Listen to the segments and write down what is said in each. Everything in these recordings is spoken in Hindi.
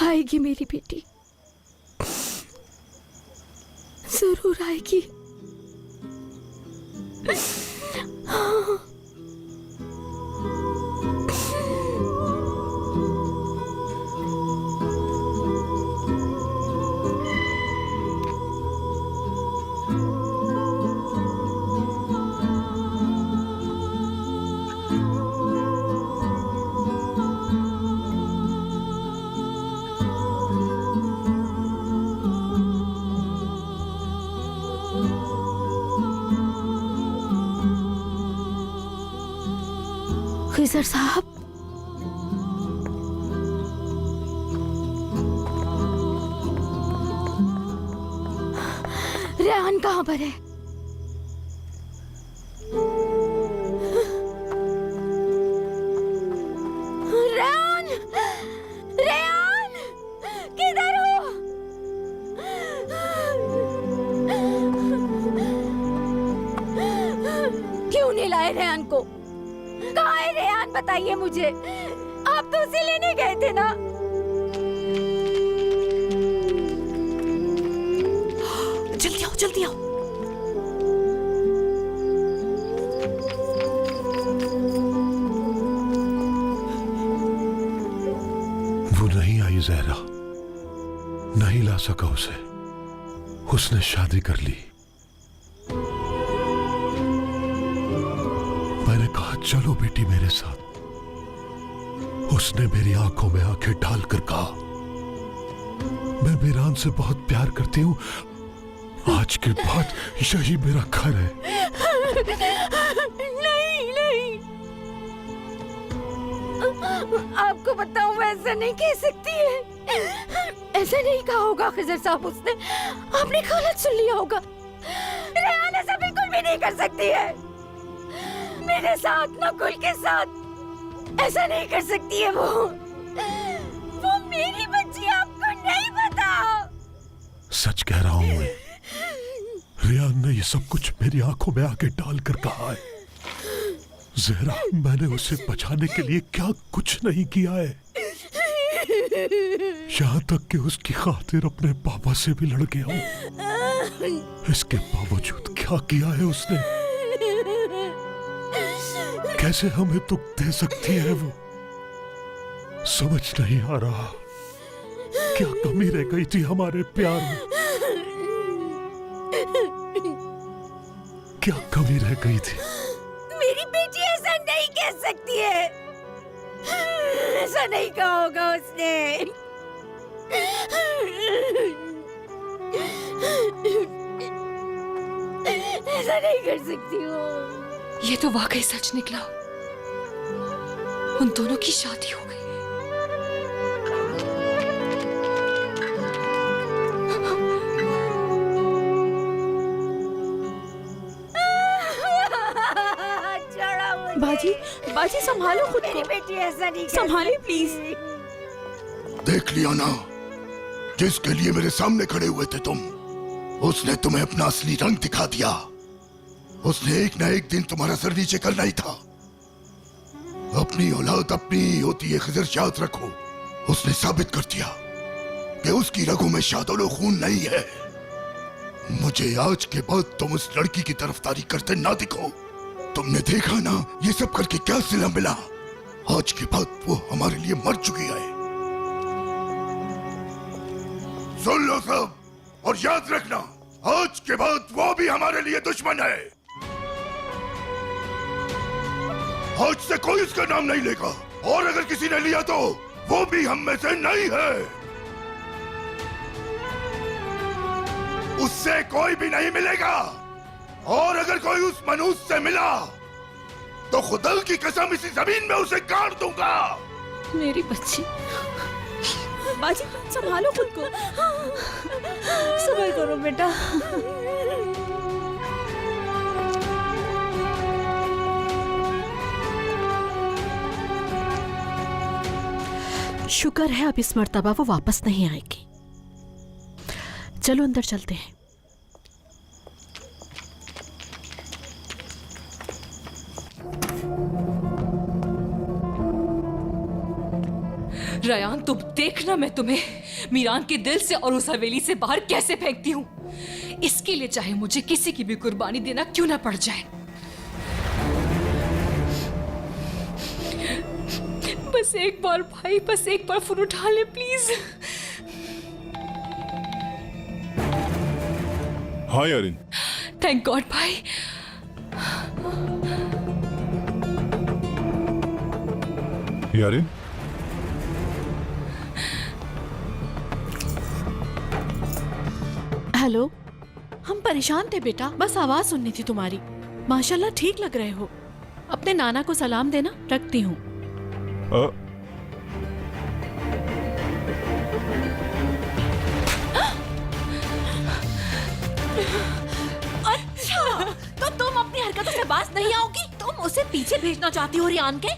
आएगी मेरी बेटी, जरूर आएगी। हाँ। खिजर साहब, रेहान कहाँ पर है? रेहान, रेहान, किधर हो? क्यों नहीं लाए रेहान को? कहाँ है रेहान, बताइए मुझे। आप तो उसे लेने गए थे ना? जल्दी आओ, जल्दी आओ। वो नहीं आई जहरा, नहीं ला सका उसे। उसने शादी कर ली। मैंने कहा चलो बेटी मेरे साथ। उसने मेरी आंखों में आंखें डालकर कहा, मैं मीरान से बहुत प्यार करती हूँ, आज के बाद यही मेरा घर है। नहीं नहीं, आपको बताऊं, मैं ऐसा नहीं कह सकती है। ऐसा नहीं कहा होगा खिजर साहब उसने। आपने गलत सुन लिया होगा। रेहान ऐसा बिल्कुल भी नहीं कर सकती है। मेरे साथ, नकुल के साथ ऐसा नहीं कर सकती है। वो मेरी बच्ची, आपको नहीं पता। सच कह रहा हूं मैं। रेहान ने ये सब कुछ मेरी आंखों में आके डालकर कहा है। जहरा, मैंने उसे बचाने के लिए क्या कुछ नहीं किया है। यहाँ तक कि उसकी खातिर अपने पापा से भी लड़ गया हूँ। इसके बावजूद क्या किया है उसने? कैसे हमें दुख दे सकती है वो? समझ नहीं आ रहा, क्या कमी रह गई थी हमारे प्यार में? क्या कमी रह गई थी? मेरी बेटी ऐसा नहीं कह सकती है। ऐसा नहीं कहा होगा उसने। ऐसा नहीं कर सकती हो। ये तो वाकई सच निकला। उन दोनों की शादी हो गई। बाजी, बाजी संभालो खुद को। मेरी बेटी ऐसा नहीं, संभालिए प्लीज। देख लिया ना, जिसके लिए मेरे सामने खड़े हुए थे तुम, उसने तुम्हें अपना असली रंग दिखा दिया। उसने एक ना एक दिन तुम्हारा सर नीचे करना ही था। अपनी औलाद अपनी ही होती है खिजर, याद रखो। उसने साबित कर दिया कि उसकी रगों में शादोलो खून नहीं है। मुझे आज के बाद तुम उस लड़की की तरफदारी करते ना दिखो। तुमने देखा ना ये सब करके क्या सिला मिला। आज के बाद वो हमारे लिए मर चुकी है। सुन लो सब, और याद रखना, आज के बाद वो भी हमारे लिए दुश्मन है। आज से कोई उसका नाम नहीं लेगा, और अगर किसी ने लिया तो वो भी हम में से नहीं है। उससे कोई भी नहीं मिलेगा, और अगर कोई उस मनुष्य से मिला तो खुदा की कसम इसी जमीन में उसे काट दूंगा। मेरी बच्ची, बाजी संभालो खुद को। सबर करो बेटा। शुक्र है अब इस मर्तबा वो वापस नहीं आएगी। चलो अंदर चलते हैं। रयान तुम देखना मैं तुम्हें मीरान के दिल से और उस हवेली से बाहर कैसे फेंकती हूँ। इसके लिए चाहे मुझे किसी की भी कुर्बानी देना क्यों ना पड़ जाए। बस एक बार भाई, बस एक बार फोन उठा ले प्लीज। हाँ यारिन। थैंक गॉड भाई। यारिन, हेलो। हम परेशान थे बेटा, बस आवाज सुननी थी तुम्हारी। माशाल्लाह ठीक लग रहे हो। अपने नाना को सलाम देना, रखती हूँ। अच्छा, तो तुम अपनी हरकतों से बाज नहीं आओगी? तुम उसे पीछे भेजना चाहती हो रियान के?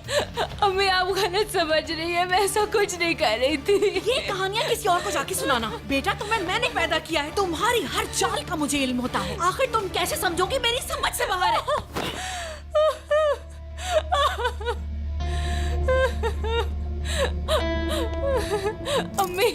अम्मी आप गलत समझ रही है, मैं ऐसा कुछ नहीं कर रही थी। ये कहानियाँ किसी और को जाके सुनाना। बेटा तुम्हें मैंने पैदा किया है, तुम्हारी हर चाल का मुझे इल्म होता है। आखिर तुम कैसे समझोगी, मेरी समझ से बाहर है। अम्मी